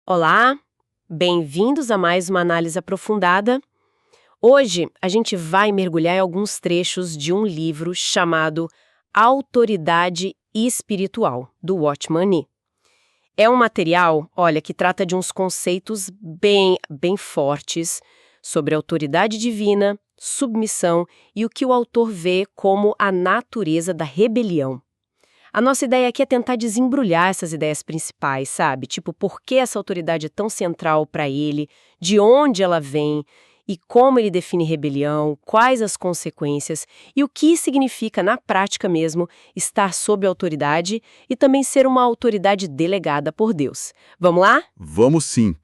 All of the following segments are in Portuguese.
Olá, bem-vindos a mais uma análise aprofundada. Hoje a gente vai mergulhar em alguns trechos de um livro chamado Autoridade Espiritual, do Watchman Nee. É um material, olha, que trata de uns conceitos bem fortes sobre autoridade divina, submissão e o que o autor vê como a natureza da rebelião. A nossa ideia aqui é tentar desembrulhar essas ideias principais, sabe? Tipo, por que essa autoridade é tão central para ele, de onde ela vem e como ele define rebelião, quais as consequências e o que significa, na prática mesmo, estar sob autoridade e também ser uma autoridade delegada por Deus. Vamos lá? Vamos sim.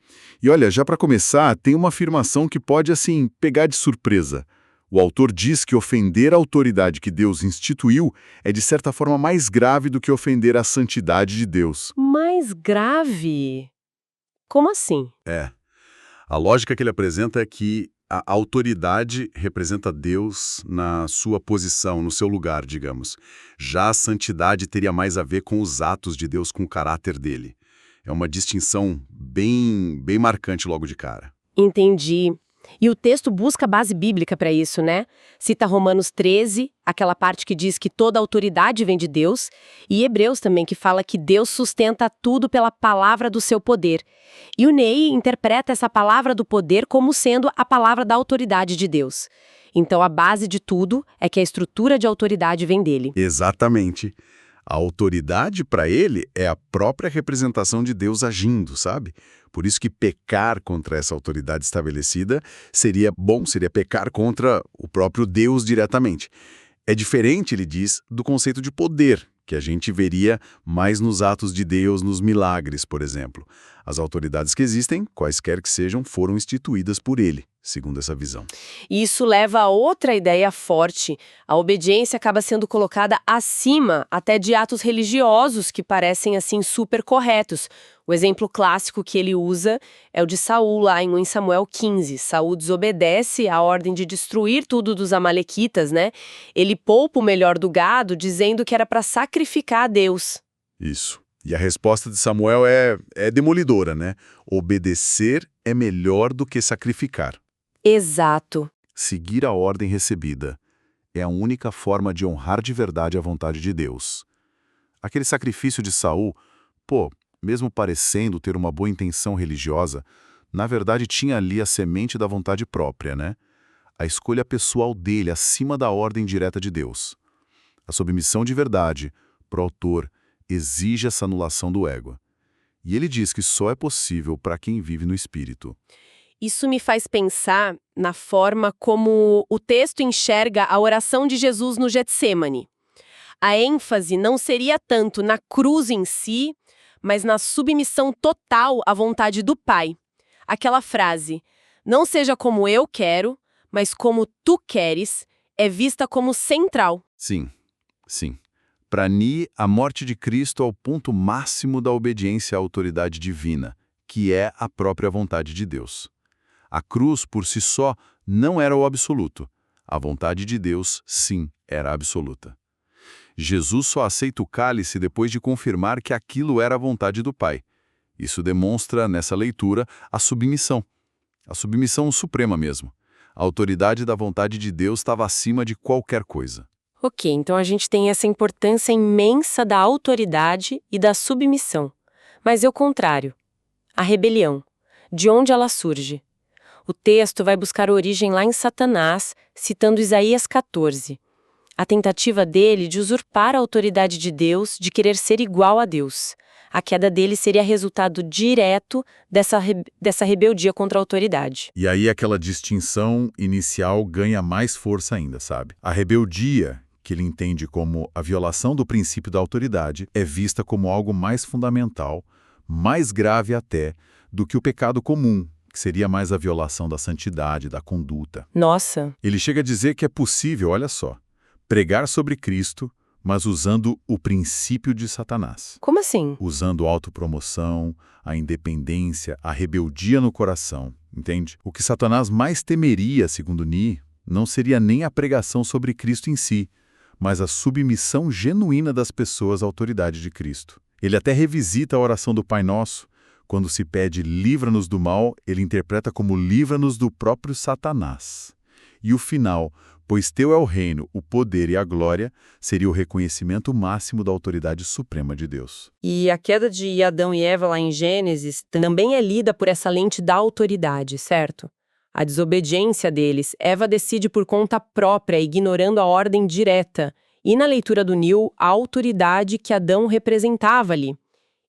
E olha, já para começar, tem uma afirmação que pode, pegar de surpresa. O autor diz que ofender a autoridade que Deus instituiu é, de certa forma, mais grave do que ofender a santidade de Deus. Mais grave? Como assim? A lógica que ele apresenta é que a autoridade representa Deus na sua posição, no seu lugar, digamos. Já a santidade teria mais a ver com os atos de Deus, com o caráter dele. É uma distinção bem marcante logo de cara. Entendi. E o texto busca base bíblica para isso, né? Cita Romanos 13, aquela parte que diz que toda autoridade vem de Deus, e Hebreus também, que fala que Deus sustenta tudo pela palavra do seu poder. E o Ney interpreta essa palavra do poder como sendo a palavra da autoridade de Deus. Então a base de tudo é que a estrutura de autoridade vem dele. Exatamente. A autoridade, para ele, é a própria representação de Deus agindo, sabe? Por isso que pecar contra essa autoridade estabelecida seria pecar contra o próprio Deus diretamente. É diferente, ele diz, do conceito de poder, que a gente veria mais nos atos de Deus, nos milagres, por exemplo. As autoridades que existem, quaisquer que sejam, foram instituídas por ele, segundo essa visão. E isso leva a outra ideia forte. A obediência acaba sendo colocada acima até de atos religiosos que parecem assim super corretos. O exemplo clássico que ele usa é o de Saul lá em 1 Samuel 15. Saul desobedece à ordem de destruir tudo dos amalequitas, né? Ele poupa o melhor do gado, dizendo que era para sacrificar a Deus. Isso. E a resposta de Samuel é demolidora, né? Obedecer é melhor do que sacrificar. Exato. Seguir a ordem recebida é a única forma de honrar de verdade a vontade de Deus. Aquele sacrifício de Saul, mesmo parecendo ter uma boa intenção religiosa, na verdade tinha ali a semente da vontade própria, né? A escolha pessoal dele acima da ordem direta de Deus. A submissão de verdade, pro autor, exige essa anulação do ego. E ele diz que só é possível para quem vive no Espírito. Isso me faz pensar na forma como o texto enxerga a oração de Jesus no Getsêmani. A ênfase não seria tanto na cruz em si, mas na submissão total à vontade do Pai. Aquela frase, não seja como eu quero, mas como tu queres, é vista como central. Sim. Para Nee, a morte de Cristo é o ponto máximo da obediência à autoridade divina, que é a própria vontade de Deus. A cruz, por si só, não era o absoluto. A vontade de Deus, sim, era absoluta. Jesus só aceita o cálice depois de confirmar que aquilo era a vontade do Pai. Isso demonstra, nessa leitura, a submissão suprema mesmo. A autoridade da vontade de Deus estava acima de qualquer coisa. Ok, então a gente tem essa importância imensa da autoridade e da submissão. Mas é o contrário. A rebelião. De onde ela surge? O texto vai buscar origem lá em Satanás, citando Isaías 14. A tentativa dele de usurpar a autoridade de Deus, de querer ser igual a Deus. A queda dele seria resultado direto dessa rebeldia contra a autoridade. E aí aquela distinção inicial ganha mais força ainda, sabe? A rebeldia, que ele entende como a violação do princípio da autoridade, é vista como algo mais fundamental, mais grave até, do que o pecado comum, que seria mais a violação da santidade, da conduta. Nossa! Ele chega a dizer que é possível, olha só, pregar sobre Cristo, mas usando o princípio de Satanás. Como assim? Usando a autopromoção, a independência, a rebeldia no coração, entende? O que Satanás mais temeria, segundo Nee, não seria nem a pregação sobre Cristo em si, mas a submissão genuína das pessoas à autoridade de Cristo. Ele até revisita a oração do Pai Nosso, Quando se pede livra-nos do mal, ele interpreta como livra-nos do próprio Satanás. E o final, pois teu é o reino, o poder e a glória, seria o reconhecimento máximo da autoridade suprema de Deus. E a queda de Adão e Eva lá em Gênesis também é lida por essa lente da autoridade, certo? A desobediência deles, Eva decide por conta própria, ignorando a ordem direta. E na leitura do Neil, a autoridade que Adão representava ali.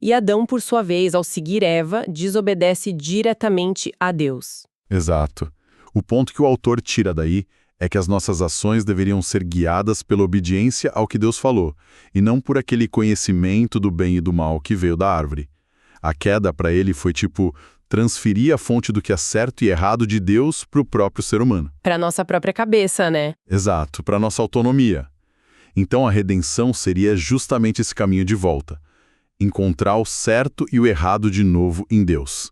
E Adão, por sua vez, ao seguir Eva, desobedece diretamente a Deus. Exato. O ponto que o autor tira daí é que as nossas ações deveriam ser guiadas pela obediência ao que Deus falou, e não por aquele conhecimento do bem e do mal que veio da árvore. A queda para ele foi tipo transferir a fonte do que é certo e errado de Deus para o próprio ser humano. Para nossa própria cabeça, né? Exato, para nossa autonomia. Então a redenção seria justamente esse caminho de volta. Encontrar o certo e o errado de novo em Deus.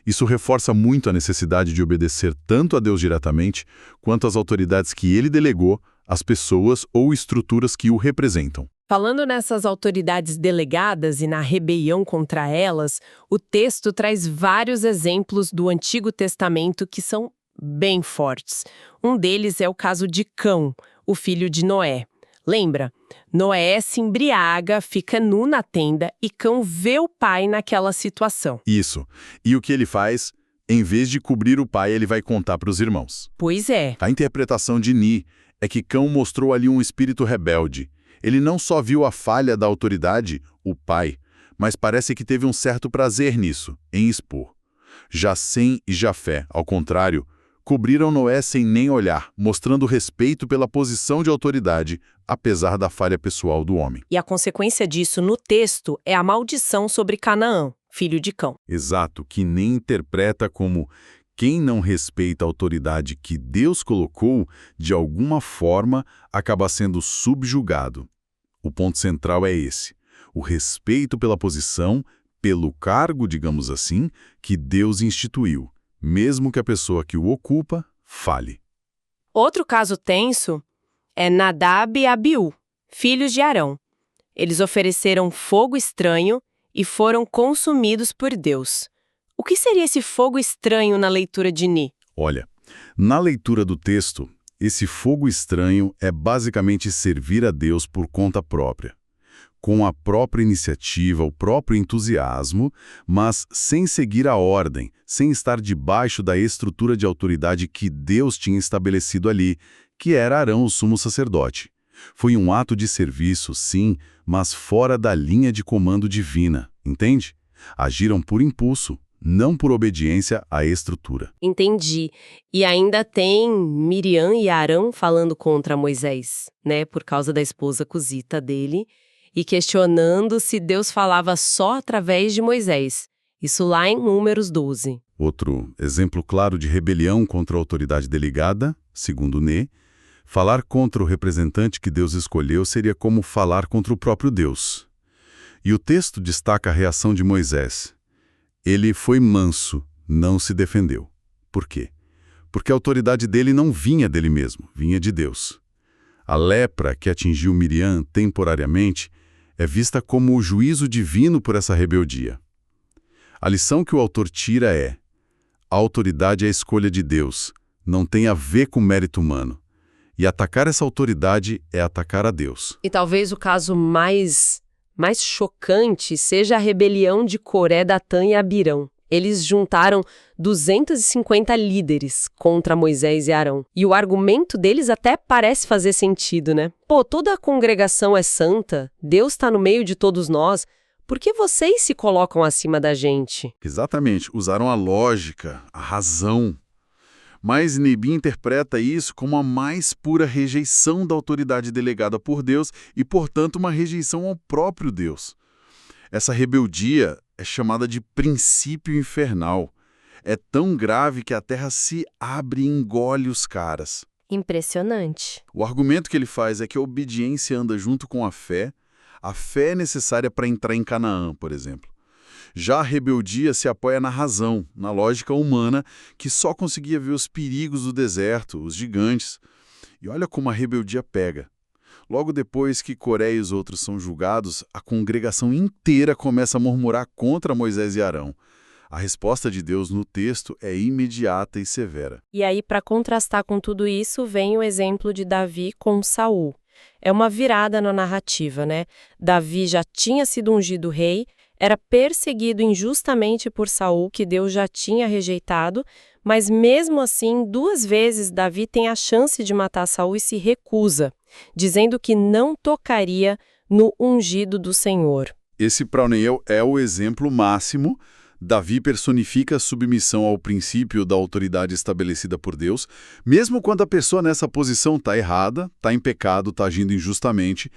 Isso reforça muito a necessidade de obedecer tanto a Deus diretamente, quanto às autoridades que ele delegou, às pessoas ou estruturas que o representam. Falando nessas autoridades delegadas e na rebelião contra elas, o texto traz vários exemplos do Antigo Testamento que são bem fortes. Um deles é o caso de Cão, o filho de Noé. Lembra? Noé se embriaga, fica nu na tenda e Cão vê o pai naquela situação. Isso. E o que ele faz? Em vez de cobrir o pai, ele vai contar para os irmãos. Pois é. A interpretação de Ni é que Cão mostrou ali um espírito rebelde. Ele não só viu a falha da autoridade, o pai, mas parece que teve um certo prazer nisso, em expor. Já Sem e Jafé, ao contrário, cobriram Noé sem nem olhar, mostrando respeito pela posição de autoridade, apesar da falha pessoal do homem. E a consequência disso no texto é a maldição sobre Canaã, filho de Cão. Exato, que nem interpreta como quem não respeita a autoridade que Deus colocou, de alguma forma, acaba sendo subjugado. O ponto central é esse, o respeito pela posição, pelo cargo, digamos assim, que Deus instituiu, mesmo que a pessoa que o ocupa fale. Outro caso tenso é Nadab e Abiú, filhos de Arão. Eles ofereceram fogo estranho e foram consumidos por Deus. O que seria esse fogo estranho na leitura de Ni? Olha, na leitura do texto, esse fogo estranho é basicamente servir a Deus por conta própria, com a própria iniciativa, o próprio entusiasmo, mas sem seguir a ordem, sem estar debaixo da estrutura de autoridade que Deus tinha estabelecido ali, que era Arão, o sumo sacerdote. Foi um ato de serviço, sim, mas fora da linha de comando divina, entende? Agiram por impulso, não por obediência à estrutura. Entendi. E ainda tem Miriam e Arão falando contra Moisés, né, por causa da esposa cusita dele, e questionando se Deus falava só através de Moisés. Isso lá em Números 12. Outro exemplo claro de rebelião contra a autoridade delegada, segundo Né, falar contra o representante que Deus escolheu seria como falar contra o próprio Deus. E o texto destaca a reação de Moisés. Ele foi manso, não se defendeu. Por quê? Porque a autoridade dele não vinha dele mesmo, vinha de Deus. A lepra que atingiu Miriam temporariamente é vista como o juízo divino por essa rebeldia. A lição que o autor tira é: a autoridade é a escolha de Deus, não tem a ver com mérito humano. E atacar essa autoridade é atacar a Deus. E talvez o caso mais chocante seja a rebelião de Coré, Datã e Abirão. Eles juntaram 250 líderes contra Moisés e Arão. E o argumento deles até parece fazer sentido, né? Pô, toda a congregação é santa, Deus está no meio de todos nós, por que vocês se colocam acima da gente? Exatamente, usaram a lógica, a razão. Mas Nebi interpreta isso como a mais pura rejeição da autoridade delegada por Deus e, portanto, uma rejeição ao próprio Deus. Essa rebeldia é chamada de princípio infernal. É tão grave que a terra se abre e engole os caras. Impressionante. O argumento que ele faz é que a obediência anda junto com a fé é necessária para entrar em Canaã, por exemplo. Já a rebeldia se apoia na razão, na lógica humana, que só conseguia ver os perigos do deserto, os gigantes. E olha como a rebeldia pega. Logo depois que Coré e os outros são julgados, a congregação inteira começa a murmurar contra Moisés e Arão. A resposta de Deus no texto é imediata e severa. E aí, para contrastar com tudo isso, vem o exemplo de Davi com Saul. É uma virada na narrativa, né? Davi já tinha sido ungido rei, era perseguido injustamente por Saul, que Deus já tinha rejeitado, mas mesmo assim, 2 vezes Davi tem a chance de matar Saul e se recusa, dizendo que não tocaria no ungido do Senhor. Esse Praunel é o exemplo máximo. Davi personifica a submissão ao princípio da autoridade estabelecida por Deus, mesmo quando a pessoa nessa posição está errada, está em pecado, está agindo injustamente.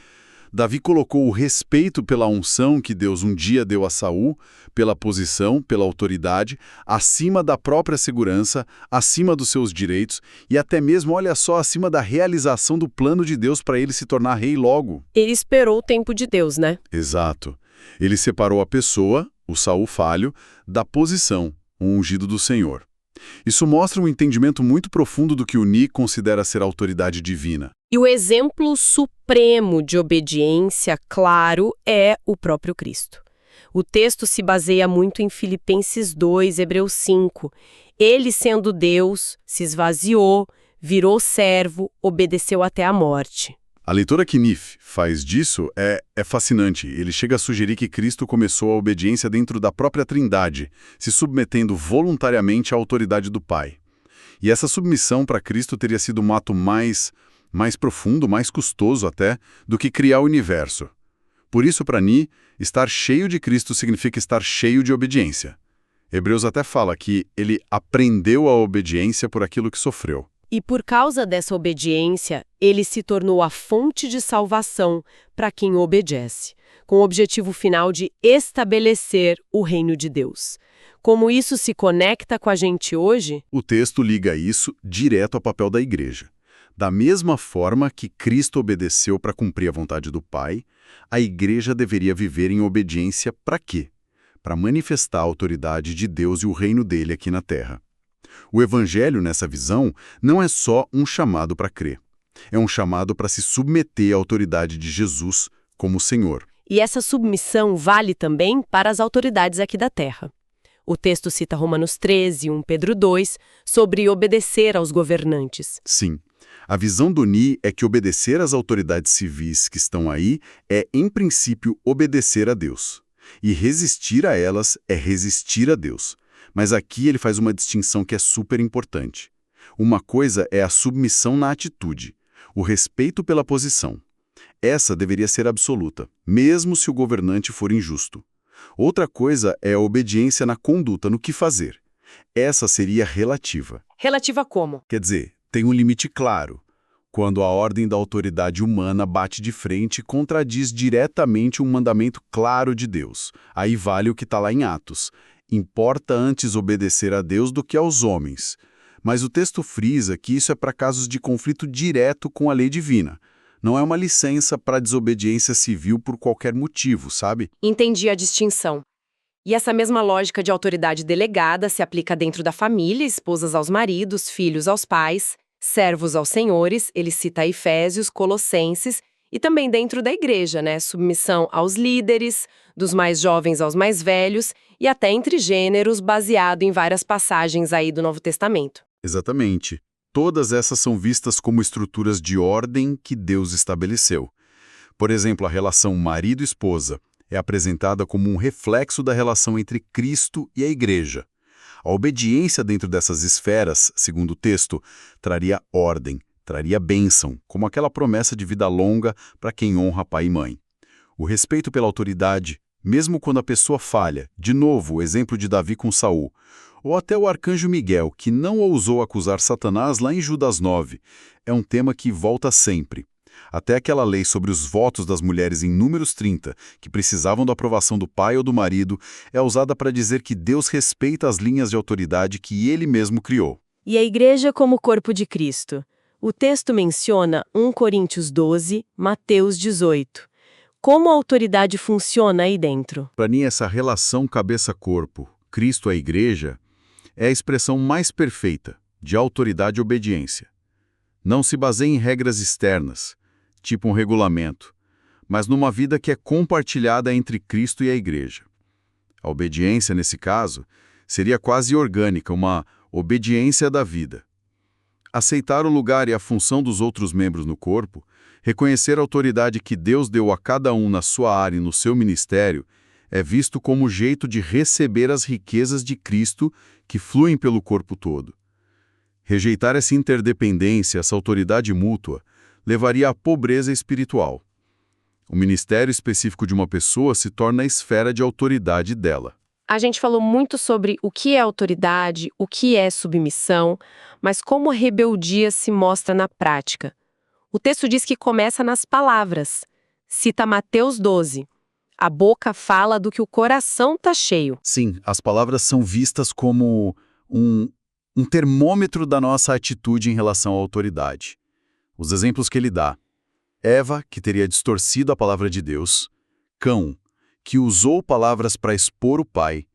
Davi colocou o respeito pela unção que Deus um dia deu a Saul, pela posição, pela autoridade, acima da própria segurança, acima dos seus direitos e até mesmo, olha só, acima da realização do plano de Deus para ele se tornar rei logo. Ele esperou o tempo de Deus, né? Exato. Ele separou a pessoa, o Saul falho, da posição, o ungido do Senhor. Isso mostra um entendimento muito profundo do que o Ni considera ser a autoridade divina. E o exemplo supremo de obediência, claro, é o próprio Cristo. O texto se baseia muito em Filipenses 2, Hebreus 5. Ele, sendo Deus, se esvaziou, virou servo, obedeceu até a morte. A leitura que Nif faz disso é fascinante. Ele chega a sugerir que Cristo começou a obediência dentro da própria Trindade, se submetendo voluntariamente à autoridade do Pai. E essa submissão para Cristo teria sido um ato mais profundo, mais custoso até, do que criar o universo. Por isso, para Ni, estar cheio de Cristo significa estar cheio de obediência. Hebreus até fala que ele aprendeu a obediência por aquilo que sofreu. E por causa dessa obediência, ele se tornou a fonte de salvação para quem obedece, com o objetivo final de estabelecer o reino de Deus. Como isso se conecta com a gente hoje? O texto liga isso direto ao papel da igreja. Da mesma forma que Cristo obedeceu para cumprir a vontade do Pai, a igreja deveria viver em obediência para quê? Para manifestar a autoridade de Deus e o reino dele aqui na terra. O Evangelho, nessa visão, não é só um chamado para crer. É um chamado para se submeter à autoridade de Jesus como Senhor. E essa submissão vale também para as autoridades aqui da terra. O texto cita Romanos 13, 1 Pedro 2, sobre obedecer aos governantes. Sim. A visão do Ni é que obedecer às autoridades civis que estão aí é, em princípio, obedecer a Deus. E resistir a elas é resistir a Deus. Mas aqui ele faz uma distinção que é super importante. Uma coisa é a submissão na atitude, o respeito pela posição. Essa deveria ser absoluta, mesmo se o governante for injusto. Outra coisa é a obediência na conduta, no que fazer. Essa seria relativa. Relativa como? Quer dizer, tem um limite claro. Quando a ordem da autoridade humana bate de frente e contradiz diretamente um mandamento claro de Deus. Aí vale o que está lá em Atos. Importa antes obedecer a Deus do que aos homens. Mas o texto frisa que isso é para casos de conflito direto com a lei divina. Não é uma licença para desobediência civil por qualquer motivo, sabe? Entendi a distinção. E essa mesma lógica de autoridade delegada se aplica dentro da família, esposas aos maridos, filhos aos pais, servos aos senhores, ele cita Efésios, Colossenses, e também dentro da igreja, né? Submissão aos líderes, dos mais jovens aos mais velhos, e até entre gêneros, baseado em várias passagens aí do Novo Testamento. Exatamente. Todas essas são vistas como estruturas de ordem que Deus estabeleceu. Por exemplo, a relação marido-esposa é apresentada como um reflexo da relação entre Cristo e a igreja. A obediência dentro dessas esferas, segundo o texto, traria ordem, traria bênção, como aquela promessa de vida longa para quem honra pai e mãe. O respeito pela autoridade, mesmo quando a pessoa falha, de novo o exemplo de Davi com Saul, ou até o arcanjo Miguel, que não ousou acusar Satanás lá em Judas 9, é um tema que volta sempre. Até aquela lei sobre os votos das mulheres em Números 30, que precisavam da aprovação do pai ou do marido, é usada para dizer que Deus respeita as linhas de autoridade que ele mesmo criou. E a igreja como corpo de Cristo? O texto menciona 1 Coríntios 12, Mateus 18. Como a autoridade funciona aí dentro? Para mim, essa relação cabeça-corpo, Cristo à igreja, é a expressão mais perfeita de autoridade e obediência. Não se baseia em regras externas, tipo um regulamento, mas numa vida que é compartilhada entre Cristo e a igreja. A obediência, nesse caso, Seria quase orgânica, uma obediência da vida. Aceitar o lugar e a função dos outros membros no corpo, reconhecer a autoridade que Deus deu a cada um na sua área e no seu ministério, é visto como jeito de receber as riquezas de Cristo que fluem pelo corpo todo. Rejeitar essa interdependência, essa autoridade mútua, levaria à pobreza espiritual. O ministério específico de uma pessoa se torna a esfera de autoridade dela. A gente falou muito sobre o que é autoridade, o que é submissão, mas como a rebeldia se mostra na prática. O texto diz que começa nas palavras. Cita Mateus 12. A boca fala do que o coração está cheio. Sim, as palavras são vistas como um termômetro da nossa atitude em relação à autoridade. Os exemplos que ele dá. Eva, que teria distorcido a palavra de Deus. Cão, que usou palavras para expor o pai.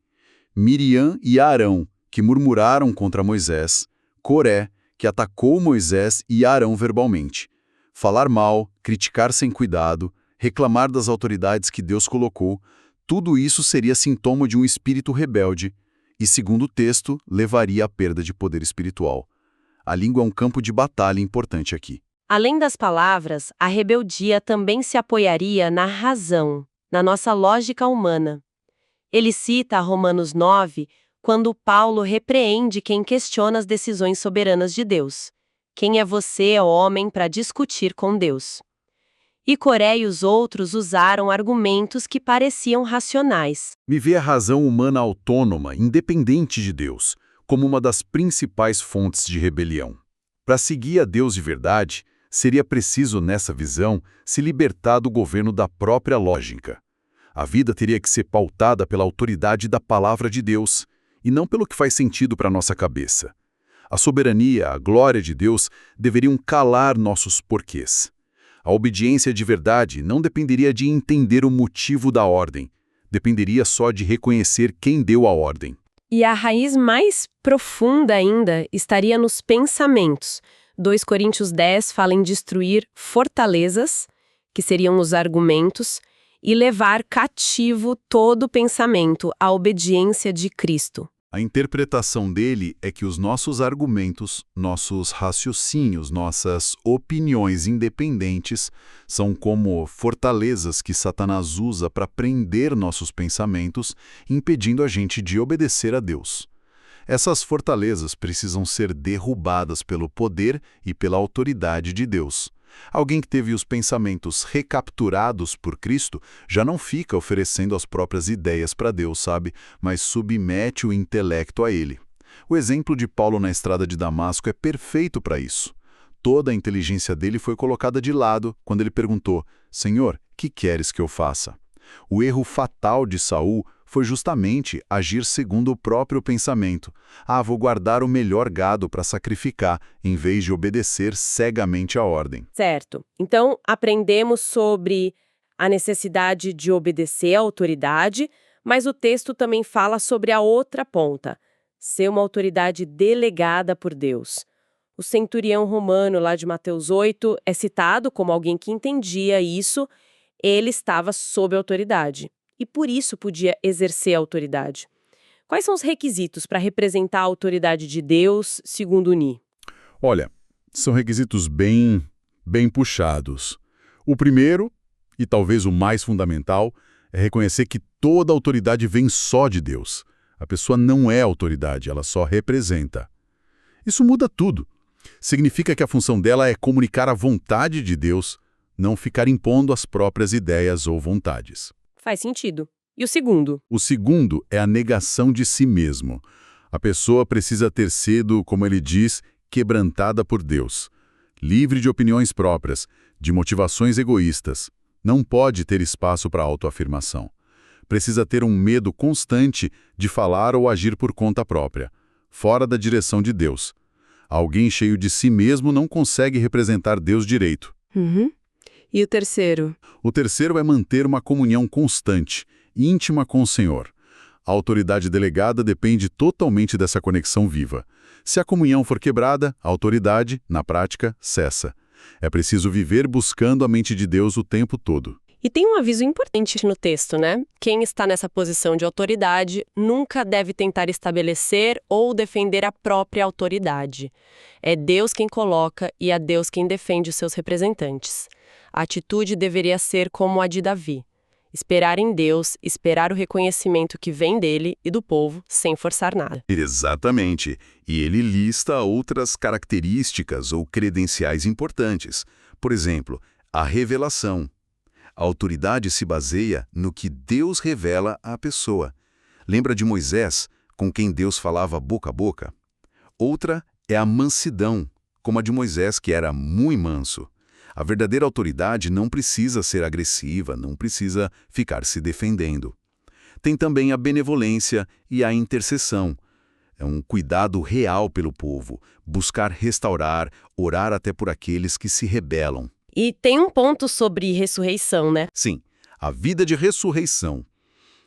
Miriam e Arão, que murmuraram contra Moisés. Coré, que atacou Moisés e Arão verbalmente. Falar mal, criticar sem cuidado, reclamar das autoridades que Deus colocou, tudo isso seria sintoma de um espírito rebelde e, segundo o texto, levaria à perda de poder espiritual. A língua é um campo de batalha importante aqui. Além das palavras, a rebeldia também se apoiaria na razão, na nossa lógica humana. Ele cita Romanos 9, quando Paulo repreende quem questiona as decisões soberanas de Deus. Quem é você, ó homem, para discutir com Deus? E Coré e os outros usaram argumentos que pareciam racionais. Me vê a razão humana autônoma, independente de Deus, como uma das principais fontes de rebelião. Para seguir a Deus de verdade, seria preciso, nessa visão, se libertar do governo da própria lógica. A vida teria que ser pautada pela autoridade da palavra de Deus, e não pelo que faz sentido para nossa cabeça. A soberania, a glória de Deus deveriam calar nossos porquês. A obediência de verdade não dependeria de entender o motivo da ordem, dependeria só de reconhecer quem deu a ordem. E a raiz mais profunda ainda estaria nos pensamentos. 2 Coríntios 10 fala em destruir fortalezas, que seriam os argumentos, e levar cativo todo pensamento à obediência de Cristo. A interpretação dele é que os nossos argumentos, nossos raciocínios, nossas opiniões independentes são como fortalezas que Satanás usa para prender nossos pensamentos, impedindo a gente de obedecer a Deus. Essas fortalezas precisam ser derrubadas pelo poder e pela autoridade de Deus. Alguém que teve os pensamentos recapturados por Cristo já não fica oferecendo as próprias ideias para Deus, sabe? Mas submete o intelecto a ele. O exemplo de Paulo na estrada de Damasco é perfeito para isso. Toda a inteligência dele foi colocada de lado quando ele perguntou: Senhor, que queres que eu faça? O erro fatal de Saul foi justamente agir segundo o próprio pensamento. Vou guardar o melhor gado para sacrificar, em vez de obedecer cegamente a ordem. Certo. Então, aprendemos sobre a necessidade de obedecer à autoridade, mas o texto também fala sobre a outra ponta, ser uma autoridade delegada por Deus. O centurião romano lá de Mateus 8 é citado como alguém que entendia isso, ele estava sob autoridade. E por isso podia exercer a autoridade. Quais são os requisitos para representar a autoridade de Deus, segundo o Ni? Olha, são requisitos bem puxados. O primeiro, e talvez o mais fundamental, é reconhecer que toda autoridade vem só de Deus. A pessoa não é autoridade, ela só representa. Isso muda tudo. Significa que a função dela é comunicar a vontade de Deus, não ficar impondo as próprias ideias ou vontades. Faz sentido. E o segundo? O segundo é a negação de si mesmo. A pessoa precisa ter sido, como ele diz, quebrantada por Deus. Livre de opiniões próprias, de motivações egoístas. Não pode ter espaço para autoafirmação. Precisa ter um medo constante de falar ou agir por conta própria, fora da direção de Deus. Alguém cheio de si mesmo não consegue representar Deus direito. E o terceiro? O terceiro é manter uma comunhão constante, íntima com o Senhor. A autoridade delegada depende totalmente dessa conexão viva. Se a comunhão for quebrada, a autoridade, na prática, cessa. É preciso viver buscando a mente de Deus o tempo todo. E tem um aviso importante no texto, né? Quem está nessa posição de autoridade nunca deve tentar estabelecer ou defender a própria autoridade. É Deus quem coloca e é Deus quem defende os seus representantes. A atitude deveria ser como a de Davi: esperar em Deus, esperar o reconhecimento que vem dele e do povo, sem forçar nada. Exatamente. E ele lista outras características ou credenciais importantes. Por exemplo, a revelação. A autoridade se baseia no que Deus revela à pessoa. Lembra de Moisés, com quem Deus falava boca a boca? Outra é a mansidão, como a de Moisés, que era muito manso. A verdadeira autoridade não precisa ser agressiva, não precisa ficar se defendendo. Tem também a benevolência e a intercessão. É um cuidado real pelo povo, buscar restaurar, orar até por aqueles que se rebelam. E tem um ponto sobre ressurreição, né? Sim, a vida de ressurreição.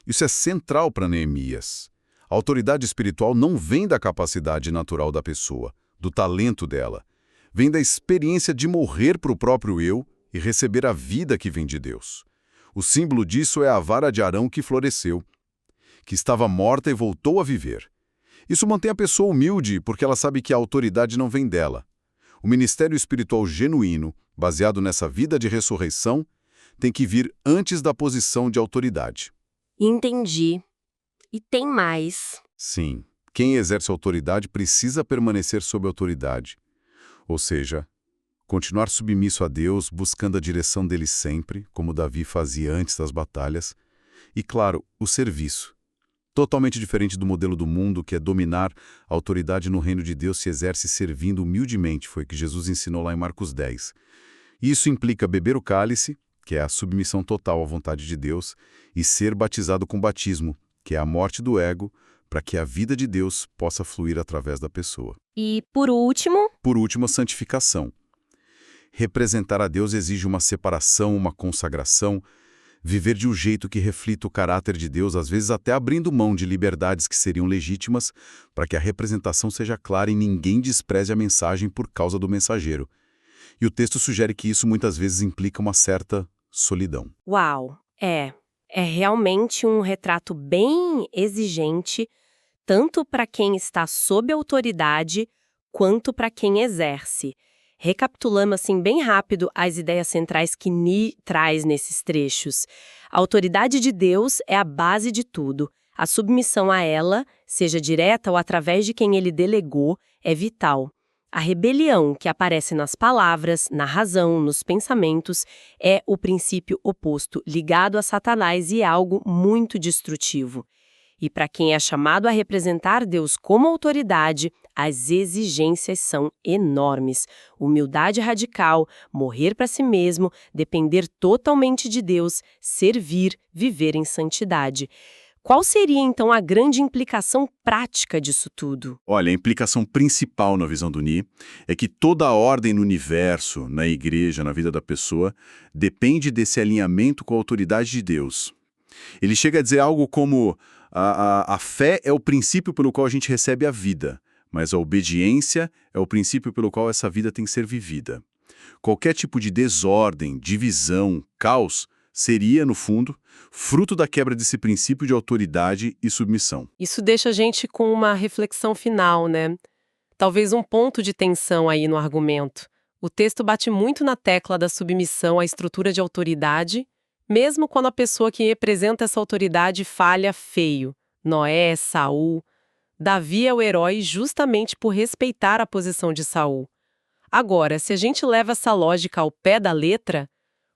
Isso é central para Neemias. A autoridade espiritual não vem da capacidade natural da pessoa, do talento dela. Vem da experiência de morrer para o próprio eu e receber a vida que vem de Deus. O símbolo disso é a vara de Arão que floresceu, que estava morta e voltou a viver. Isso mantém a pessoa humilde porque ela sabe que a autoridade não vem dela. O ministério espiritual genuíno, baseado nessa vida de ressurreição, tem que vir antes da posição de autoridade. Entendi. E tem mais. Sim, quem exerce autoridade precisa permanecer sob autoridade. Ou seja, continuar submisso a Deus, buscando a direção dele sempre, como Davi fazia antes das batalhas. E, claro, o serviço. Totalmente diferente do modelo do mundo, que é dominar, a autoridade no reino de Deus se exerce servindo humildemente, foi o que Jesus ensinou lá em Marcos 10. Isso implica beber o cálice, que é a submissão total à vontade de Deus, e ser batizado com batismo, que é a morte do ego, para que a vida de Deus possa fluir através da pessoa. E, por último? Por último, a santificação. Representar a Deus exige uma separação, uma consagração, viver de um jeito que reflita o caráter de Deus, às vezes até abrindo mão de liberdades que seriam legítimas, para que a representação seja clara e ninguém despreze a mensagem por causa do mensageiro. E o texto sugere que isso muitas vezes implica uma certa solidão. Uau! É realmente um retrato bem exigente, tanto para quem está sob autoridade, quanto para quem exerce. Recapitulando assim bem rápido as ideias centrais que Ni traz nesses trechos. A autoridade de Deus é a base de tudo. A submissão a ela, seja direta ou através de quem ele delegou, é vital. A rebelião que aparece nas palavras, na razão, nos pensamentos, é o princípio oposto, ligado a Satanás e é algo muito destrutivo. E para quem é chamado a representar Deus como autoridade, as exigências são enormes. Humildade radical, morrer para si mesmo, depender totalmente de Deus, servir, viver em santidade. Qual seria, então, a grande implicação prática disso tudo? Olha, a implicação principal na visão do Ni é que toda a ordem no universo, na igreja, na vida da pessoa, depende desse alinhamento com a autoridade de Deus. Ele chega a dizer algo como: a fé é o princípio pelo qual a gente recebe a vida, mas a obediência é o princípio pelo qual essa vida tem que ser vivida. Qualquer tipo de desordem, divisão, caos, seria, no fundo, fruto da quebra desse princípio de autoridade e submissão. Isso deixa a gente com uma reflexão final, né? Talvez um ponto de tensão aí no argumento. O texto bate muito na tecla da submissão à estrutura de autoridade, mesmo quando a pessoa que representa essa autoridade falha feio. Noé, Saul. Davi é o herói justamente por respeitar a posição de Saul. Agora, se a gente leva essa lógica ao pé da letra,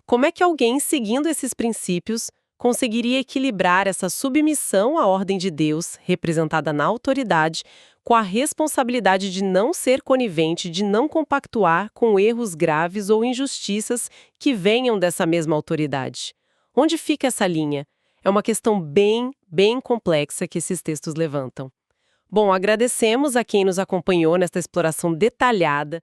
como é que alguém, seguindo esses princípios, conseguiria equilibrar essa submissão à ordem de Deus, representada na autoridade, com a responsabilidade de não ser conivente, de não compactuar com erros graves ou injustiças que venham dessa mesma autoridade? Onde fica essa linha? É uma questão bem complexa que esses textos levantam. Bom, agradecemos a quem nos acompanhou nesta exploração detalhada